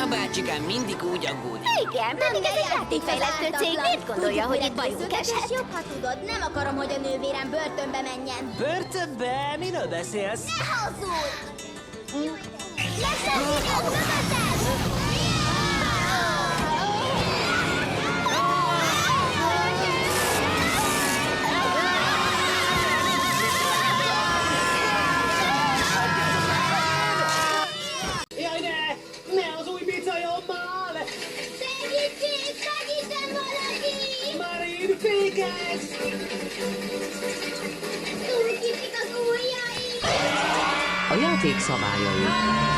A bácsikám mindig úgy aggódik. Igen, pedig ez egy játékfejlesztő cég. Miért gondolja, hogy itt bajunk eshet? Jobb, ha tudod, nem akarom, hogy a nővérem börtönbe menjen. Börtönbe? Miről beszélsz? Ne hazudj! Lesz az idő, mögötted! Jaj, ne az új bicajommal! Segítség, segítsen valaki! Marin, fékezz! Túl kicsik az ujjai! A játék szabályai.